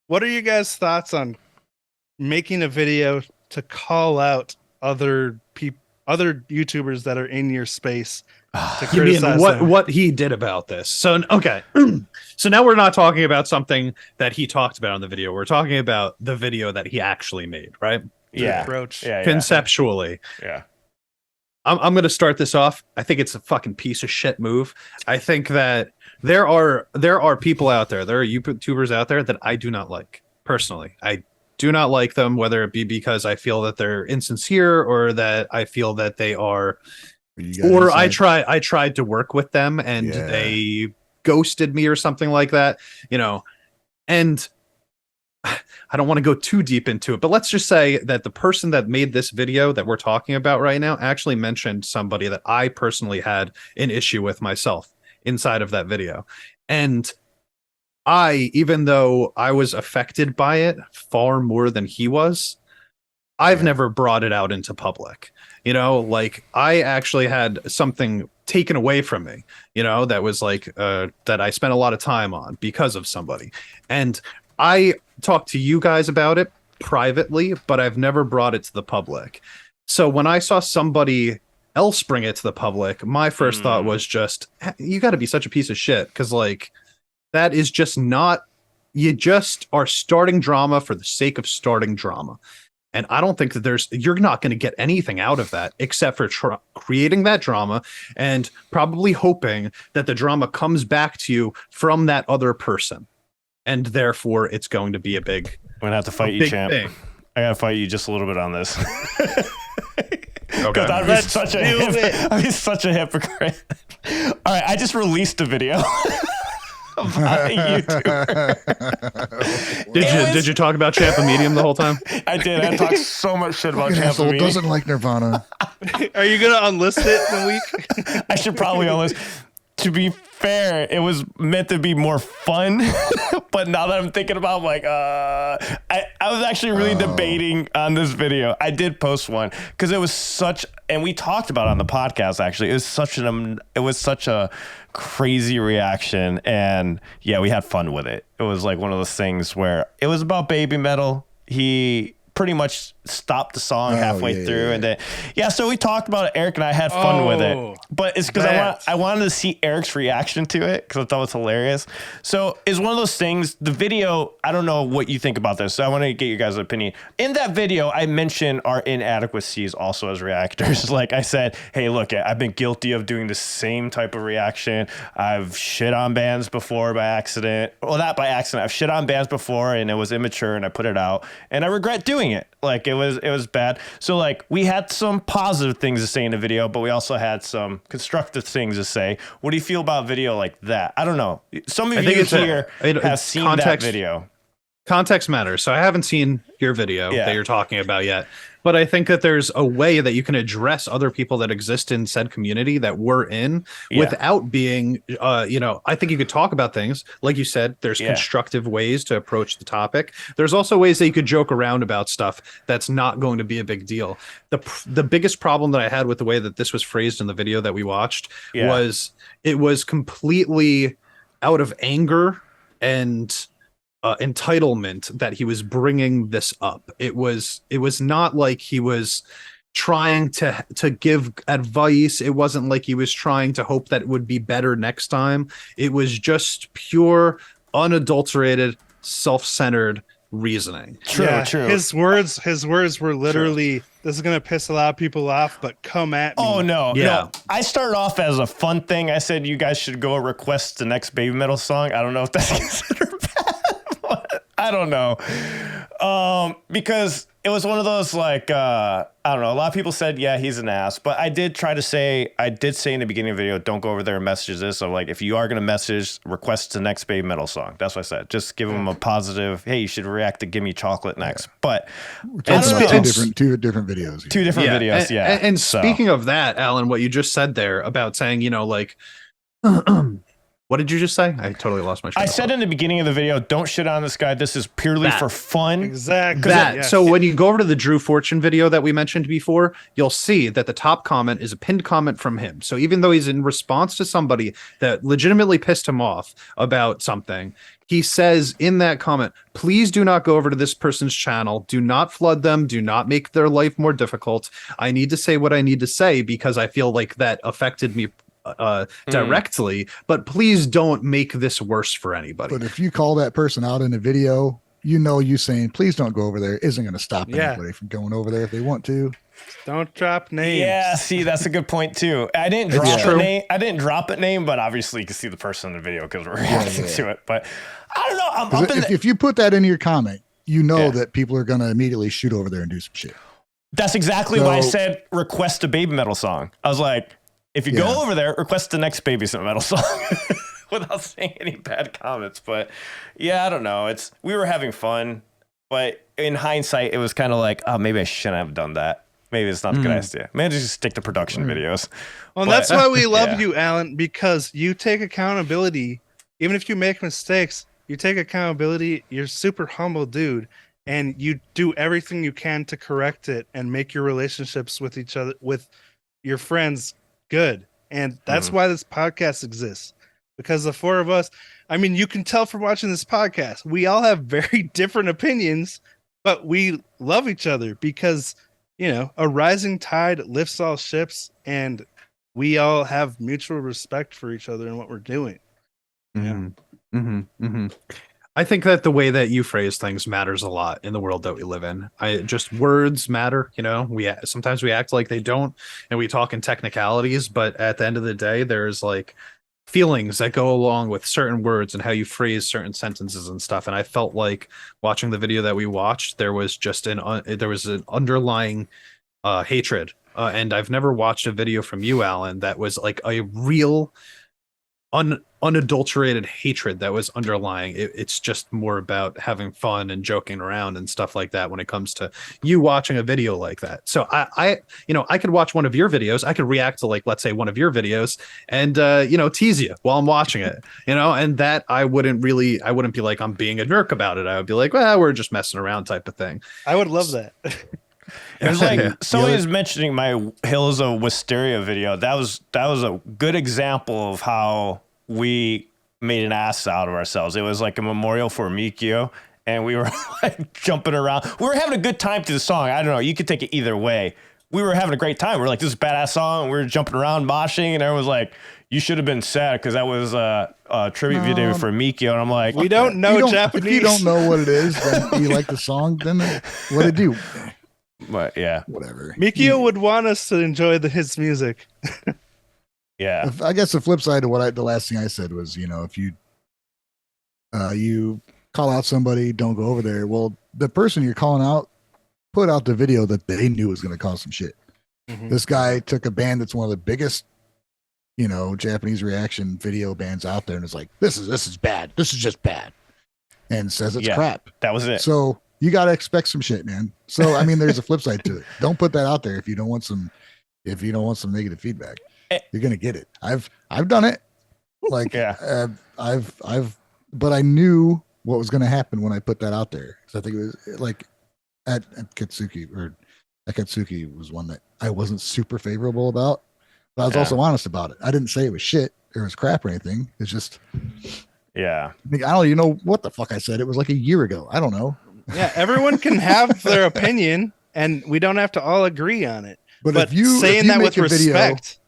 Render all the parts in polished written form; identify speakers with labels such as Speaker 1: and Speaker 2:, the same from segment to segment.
Speaker 1: What are you guys' thoughts on making a video to call out other YouTubers that are in your space to
Speaker 2: You mean
Speaker 1: criticize
Speaker 2: what
Speaker 1: them?
Speaker 2: what he did about this? So okay, so now we're not talking about something that he talked about in the video. We're talking about the video that he actually made, right?
Speaker 3: Yeah.
Speaker 1: Approach.
Speaker 3: Yeah.
Speaker 2: Conceptually,
Speaker 3: Yeah.
Speaker 2: I'm going to start this off. I think it's a fucking piece of shit move. I think that there are people out there, there are YouTubers out there that I do not like personally. I do not like them, whether it be because I feel that they're insincere or that I feel that they are, or I tried to work with them and they ghosted me or something like that, and I don't want to go too deep into it, but let's just say that the person that made this video that we're talking about right now actually mentioned somebody that I personally had an issue with myself inside of that video. And even though I was affected by it far more than he was, I've never brought it out into public. Like I actually had something taken away from me, that was like that I spent a lot of time on because of somebody. And I talked to you guys about it privately, but I've never brought it to the public. So when I saw somebody else bring it to the public, my first thought was just, you got to be such a piece of shit. Cause like, that is just not, you just are starting drama for the sake of starting drama. And I don't think that you're not going to get anything out of that except for creating that drama and probably hoping that the drama comes back to you from that other person. And therefore, it's going to be a big.
Speaker 3: I'm gonna have to fight you, champ.
Speaker 2: Thing.
Speaker 3: I gotta fight you just a little bit on this.
Speaker 2: Okay.
Speaker 3: I'd be such a hypocrite. All right, I just released a video about a YouTuber.
Speaker 2: Did you talk about Champa Medium the whole time?
Speaker 3: I did. I talked so much shit about
Speaker 4: Fucking
Speaker 3: Champa
Speaker 4: asshole
Speaker 3: Medium.
Speaker 4: doesn't like Nirvana.
Speaker 1: Are you gonna unlist it in a week?
Speaker 3: I should probably almost. To be fair, it was meant to be more fun, but now that I'm thinking about it, I'm like, I was actually really debating on this video. I did post one because it was such, and we talked about it on the podcast. Actually, it was such a crazy reaction, and yeah, we had fun with it. It was like one of those things where it was about baby metal. He pretty much stopped the song halfway through, and then so we talked about it. Eric and I had fun with it, but it's because I wanted to see Eric's reaction to it because I thought it was hilarious. So it's one of those things. The video, I don't know what you think about this, so I want to get your guys' opinion. In that video, I mentioned our inadequacies also as reactors. Like I said, hey, look, I've been guilty of doing the same type of reaction. I've shit on bands before by accident. Well, not by accident. I've shit on bands before, and it was immature, and I put it out, and I regret doing it. Like it was bad. So like we had some positive things to say in the video, but we also had some constructive things to say. What do you feel about video like that? I don't know. Some of you here have seen that video.
Speaker 2: Context matters. So I haven't seen your video that you're talking about yet, but I think that there's a way that you can address other people that exist in said community that we're in without being, I think you could talk about things. Like you said, there's constructive ways to approach the topic. There's also ways that you could joke around about stuff that's not going to be a big deal. The biggest problem that I had with the way that this was phrased in the video that we watched was it was completely out of anger and entitlement that he was bringing this up. It was not like he was trying to give advice. It wasn't like he was trying to hope that it would be better next time. It was just pure, unadulterated, self-centered reasoning.
Speaker 3: True.
Speaker 1: His words were literally, this is gonna piss a lot of people off, but come at me.
Speaker 3: Oh no. I started off as a fun thing. I said you guys should go request the next baby metal song. I don't know if that's considered bad. I don't know. Because it was one of those like I don't know. A lot of people said, yeah, he's an ass. But I did say in the beginning of the video, don't go over there and message this. So like if you are gonna message, request the next baby metal song. That's what I said. Just give them a positive, hey, you should react to Give Me Chocolate next. But
Speaker 4: we're talking about two different videos here.
Speaker 3: Two different videos,
Speaker 2: And speaking of that, Alan, what you just said there about saying, like What did you just say? I totally lost my train
Speaker 3: I
Speaker 2: of
Speaker 3: said
Speaker 2: thought.
Speaker 3: in the beginning of the video, don't shit on this guy. This is purely
Speaker 2: That.
Speaker 3: for fun.
Speaker 1: Exactly.
Speaker 2: That.
Speaker 1: Yes.
Speaker 2: So when you go over to the Drew Fortune video that we mentioned before, you'll see that the top comment is a pinned comment from him. So even though he's in response to somebody that legitimately pissed him off about something, he says in that comment, please do not go over to this person's channel. Do not flood them. Do not make their life more difficult. I need to say what I need to say because I feel like that affected me directly, but please don't make this worse for anybody.
Speaker 4: But if you call that person out in a video, you saying, please don't go over there isn't going to stop
Speaker 1: Yeah.
Speaker 4: anybody from going over there if they want to.
Speaker 1: Don't drop names.
Speaker 3: Yeah, see, that's a good point too. I didn't
Speaker 2: It's
Speaker 3: drop
Speaker 2: true.
Speaker 3: a name. I didn't drop a name, but obviously you can see the person in the video because we're reacting to it. But I don't know. I'm
Speaker 4: 'Cause
Speaker 3: up in
Speaker 4: if you put that in your comment,
Speaker 3: Yeah.
Speaker 4: that people are going to immediately shoot over there and do some shit.
Speaker 3: That's exactly why I
Speaker 4: So-
Speaker 3: said request a Baby Metal song. I was like, if you
Speaker 4: Yeah.
Speaker 3: go over there, request the next Baby Metal song without saying any bad comments. But yeah, I don't know. We were having fun, but in hindsight, it was kind of like, oh, maybe I shouldn't have done that. Maybe it's not a good idea. Maybe just stick to production videos.
Speaker 1: Well,
Speaker 3: But-
Speaker 1: that's why we love
Speaker 3: Yeah.
Speaker 1: you, Alan, because you take accountability. Even if you make mistakes, you take accountability. You're a super humble dude, and you do everything you can to correct it and make your relationships with each other, with your friends, good. And that's why this podcast exists. Because the four of us, I mean, you can tell from watching this podcast, we all have very different opinions, but we love each other because, a rising tide lifts all ships, and we all have mutual respect for each other and what we're doing.
Speaker 2: I think that the way that you phrase things matters a lot in the world that we live in. Just words matter, sometimes we act like they don't and we talk in technicalities, but at the end of the day, there's like feelings that go along with certain words and how you phrase certain sentences and stuff. And I felt like watching the video that we watched, there was just an underlying hatred. And I've never watched a video from you, Alan, that was like a real unadulterated hatred that was underlying. It's just more about having fun and joking around and stuff like that when it comes to you watching a video like that. So I could watch one of your videos. I could react to, like, let's say one of your videos and tease you while I'm watching it, and that I wouldn't be like I'm being a jerk about it. I would be like, well, we're just messing around type of thing.
Speaker 1: I would love that.
Speaker 3: It was like
Speaker 2: Yeah.
Speaker 3: somebody was mentioning my Hills of Wisteria video. That was a good example of how we made an ass out of ourselves. It was like a memorial for Mikio, and we were like jumping around. We were having a good time to the song. I don't know. You could take it either way. We were having a great time. We were like, this is a badass song. We were jumping around, moshing, and everyone was like, you should have been sad because that was a tribute video for Mikio. And I'm like,
Speaker 1: We don't know Japanese.
Speaker 4: If you don't know what it is, then you like the song, then what it do?
Speaker 3: but yeah,
Speaker 4: Whatever.
Speaker 1: Mikio would want us to enjoy his music.
Speaker 3: yeah.
Speaker 4: I guess the flip side of the last thing I said was, if you call out somebody, don't go over there. Well, the person you're calling out put out the video that they knew was going to cause some shit.
Speaker 1: Mhm.
Speaker 4: This guy took a band that's one of the biggest, Japanese reaction video bands out there, and is like, this is bad. This is just bad, and says it's
Speaker 3: Yeah.
Speaker 4: crap.
Speaker 3: That was it.
Speaker 4: So you got to expect some shit, man. So I mean, there's a flip side to it. Don't put that out there if you don't want some negative feedback.
Speaker 3: Eh.
Speaker 4: You're gonna get it. I've done it. Like
Speaker 3: Yeah.
Speaker 4: but I knew what was gonna happen when I put that out there. So I think it was like at Katsuki was one that I wasn't super favorable about, but I was
Speaker 3: Yeah.
Speaker 4: also honest about it. I didn't say it was shit or it was crap or anything. It's just
Speaker 3: Yeah.
Speaker 4: I don't even know what the fuck I said. It was like a year ago. I don't know.
Speaker 1: Yeah, everyone can have their opinion, and we don't have to all agree on it.
Speaker 4: But,
Speaker 1: But
Speaker 4: if you
Speaker 1: saying that with
Speaker 4: make a video,
Speaker 1: respect,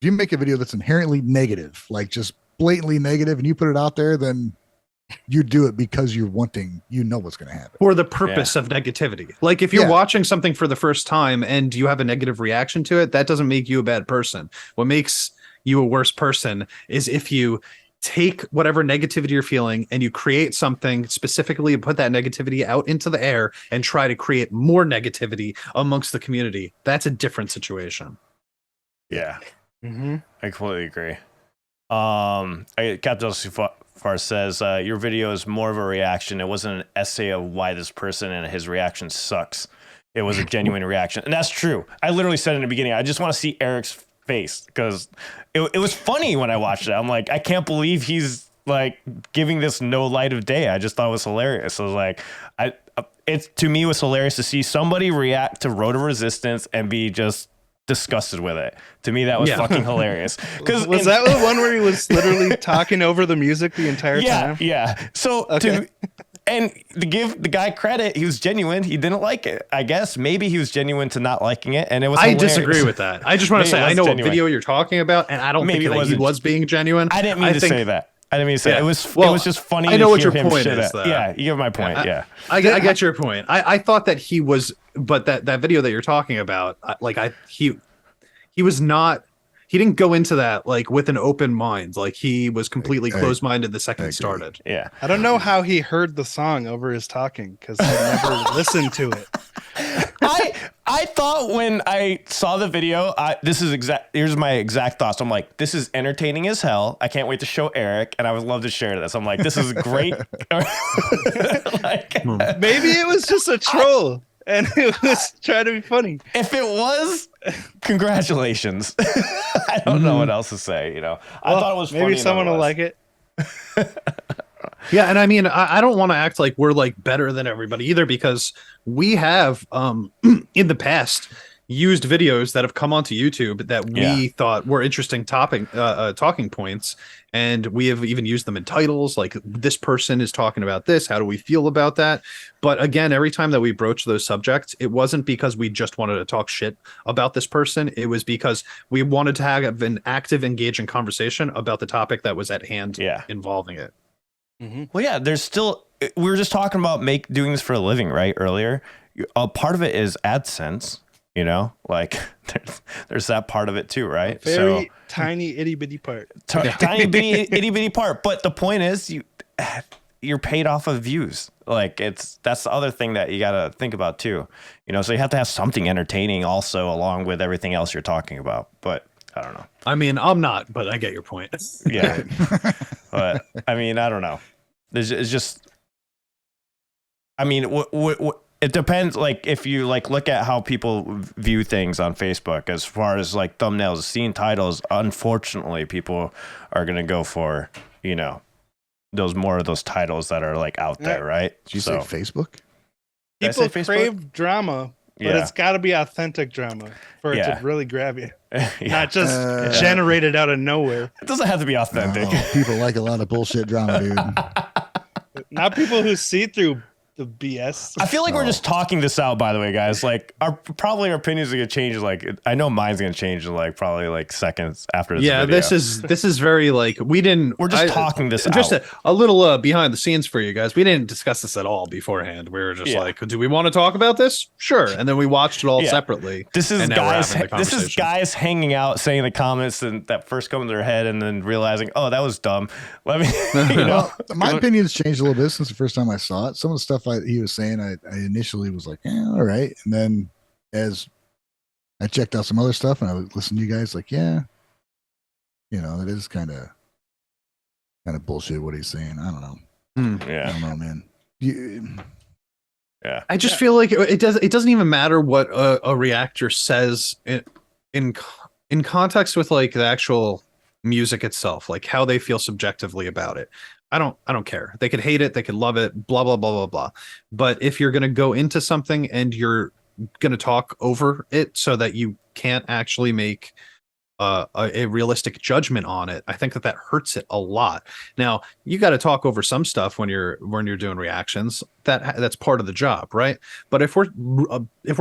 Speaker 4: if you make a video that's inherently negative, like just blatantly negative, and you put it out there, then you do it because you're wanting, what's going to happen.
Speaker 2: For the purpose of negativity. Like if you're
Speaker 4: Yeah.
Speaker 2: watching something for the first time and you have a negative reaction to it, that doesn't make you a bad person. What makes you a worse person is if you take whatever negativity you're feeling and you create something specifically and put that negativity out into the air and try to create more negativity amongst the community. That's a different situation.
Speaker 3: Yeah.
Speaker 1: Mhm.
Speaker 3: I completely agree. Captain Far says your video is more of a reaction. It wasn't an essay of why this person and his reaction sucks. It was a genuine reaction, and that's true. I literally said in the beginning, I just want to see Eric's face because it was funny when I watched it. I'm like, I can't believe he's like giving this no light of day. I just thought it was hilarious. I was like, it to me was hilarious to see somebody react to Road to Resistance and be just disgusted with it. To me, that was fucking hilarious.
Speaker 1: Was that the one where he was literally talking over the music the entire time?
Speaker 3: Yeah. So and to give the guy credit, he was genuine. He didn't like it. I guess maybe he was genuine to not liking it, and it was.
Speaker 2: I
Speaker 3: hilarious.
Speaker 2: disagree with that. I just want to say I know what video you're talking about, and I don't think that he was being genuine.
Speaker 3: I didn't mean to say that. I didn't mean to say that. It was just funny.
Speaker 2: I know
Speaker 3: to
Speaker 2: what
Speaker 3: hear
Speaker 2: your
Speaker 3: him
Speaker 2: point
Speaker 3: shit
Speaker 2: is.
Speaker 3: at.
Speaker 2: Though.
Speaker 3: Yeah, you get my point.
Speaker 2: I get your point. I thought that he was, but that video that you're talking about, he was not. He didn't go into that like with an open mind. Like he was completely closed-minded the second it started.
Speaker 3: Yeah.
Speaker 1: I don't know how he heard the song over his talking because I never listened to it.
Speaker 3: I thought when I saw the video, here's my exact thoughts. I'm like, this is entertaining as hell. I can't wait to show Eric, and I would love to share this. I'm like, this is great.
Speaker 1: Maybe it was just a troll. And it was trying to be funny.
Speaker 3: If it was, congratulations. I don't know what else to say. I thought it was funny.
Speaker 1: Maybe someone will like it.
Speaker 2: Yeah, and I mean, I don't want to act like we're like better than everybody either, because we have in the past used videos that have come onto YouTube that we thought were interesting talking points, and we have even used them in titles. Like, this person is talking about this. How do we feel about that? But again, every time that we broach those subjects, it wasn't because we just wanted to talk shit about this person. It was because we wanted to have an active, engaging conversation about the topic that was at hand involving it.
Speaker 1: Mm-hmm.
Speaker 3: Well, yeah, there's still, we were just talking about doing this for a living, right? Earlier, a part of it is AdSense. Like there's that part of it too, right?
Speaker 1: Very tiny itty bitty part.
Speaker 3: Tiny bitty itty bitty part. But the point is, you're paid off of views. Like that's the other thing that you got to think about too. So you have to have something entertaining also along with everything else you're talking about. But I don't know.
Speaker 2: I mean, I'm not, but I get your point.
Speaker 3: Yeah. But I mean, I don't know. It's just. I mean, what it depends. Like, if you look at how people view things on Facebook, as far as like thumbnails, scene titles, unfortunately, people are gonna go for those titles that are like out there, right?
Speaker 4: Did you say Facebook?
Speaker 1: People crave drama, but it's got to be authentic drama for it to really grab you, not just generated out of nowhere.
Speaker 3: It doesn't have to be authentic.
Speaker 4: No, people like a lot of bullshit drama, dude.
Speaker 1: Not people who see through the BS.
Speaker 3: I feel like we're just talking this out, by the way, guys. Like, our opinions are gonna change. Like, I know mine's gonna change in probably seconds after this video.
Speaker 2: this is very we're
Speaker 3: just talking this out.
Speaker 2: Just a little behind the scenes for you guys. We didn't discuss this at all beforehand. We were just like, do we want to talk about this? Sure. And then we watched it all separately.
Speaker 3: This is guys hanging out, saying the comments that first come to their head, and then realizing, oh, that was dumb. Let me,
Speaker 4: my opinion's changed a little bit since the first time I saw it. Some of the stuff he was saying, I initially was like, all right. And then as I checked out some other stuff and I would listen to you guys, like, it is kind of bullshit what he's saying. I don't know.
Speaker 3: Yeah.
Speaker 4: I don't know, man.
Speaker 3: Yeah.
Speaker 2: I just feel like it doesn't even matter what a reactor says in context with like the actual music itself, like how they feel subjectively about it. I don't care. They could hate it, they could love it, blah blah blah blah blah. But if you're going to go into something and you're going to talk over it so that you can't actually make a realistic judgment on it, I think that hurts it a lot. Now, you got to talk over some stuff when you're doing reactions. That's part of the job, right? But if we're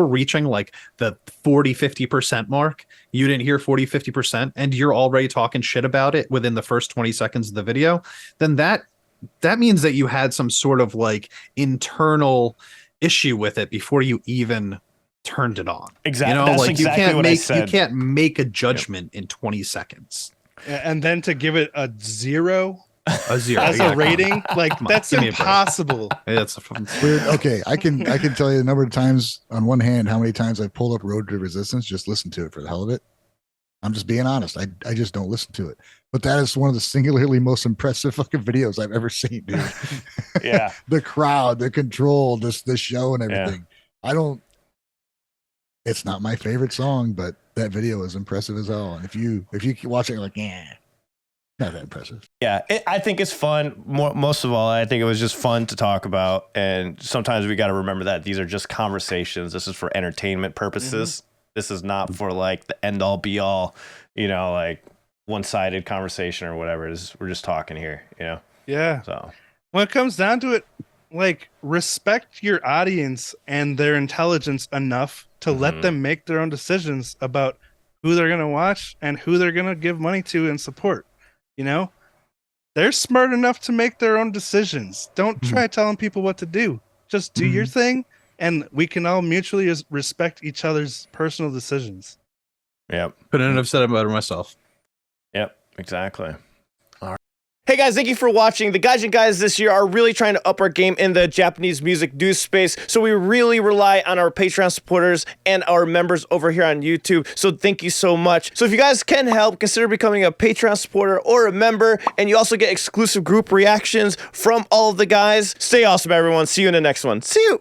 Speaker 2: reaching like the 40-50% mark, you didn't hear 40-50%, and you're already talking shit about it within the first 20 seconds of the video, then that means that you had some sort of like internal issue with it before you even turned it on.
Speaker 3: Exactly. That's exactly what I said.
Speaker 2: You can't make a judgment in 20 seconds.
Speaker 1: And then to give it a zero
Speaker 2: as
Speaker 1: a rating, that's impossible.
Speaker 2: That's
Speaker 4: weird. Okay, I can tell you the number of times on one hand how many times I pulled up Road to Resistance, just listen to it for the hell of it. I'm just being honest. I just don't listen to it. But that is one of the singularly most impressive fucking videos I've ever seen, dude.
Speaker 3: Yeah.
Speaker 4: The crowd, the control, the show and everything. It's not my favorite song, but that video is impressive as hell. And if you keep watching, you're like, yeah, not that impressive.
Speaker 3: Yeah, I think it's fun. Most of all, I think it was just fun to talk about. And sometimes we got to remember that these are just conversations. This is for entertainment purposes. This is not for like the end all be all, like one-sided conversation or whatever it is. We're just talking here,
Speaker 1: Yeah.
Speaker 3: So
Speaker 1: When it comes down to it, like, respect your audience and their intelligence enough to let them make their own decisions about who they're going to watch and who they're going to give money to and support. They're smart enough to make their own decisions. Don't try telling people what to do. Just do your thing, and we can all mutually respect each other's personal decisions.
Speaker 3: yep.
Speaker 2: Couldn't have said it better myself.
Speaker 3: Yep, exactly. All right. Hey guys, thank you for watching. The Gaijin guys this year are really trying to up our game in the Japanese music news space, so we really rely on our Patreon supporters and our members over here on YouTube, so thank you so much. So if you guys can help, consider becoming a Patreon supporter or a member, and you also get exclusive group reactions from all of the guys. Stay awesome, everyone. See you in the next one. See you!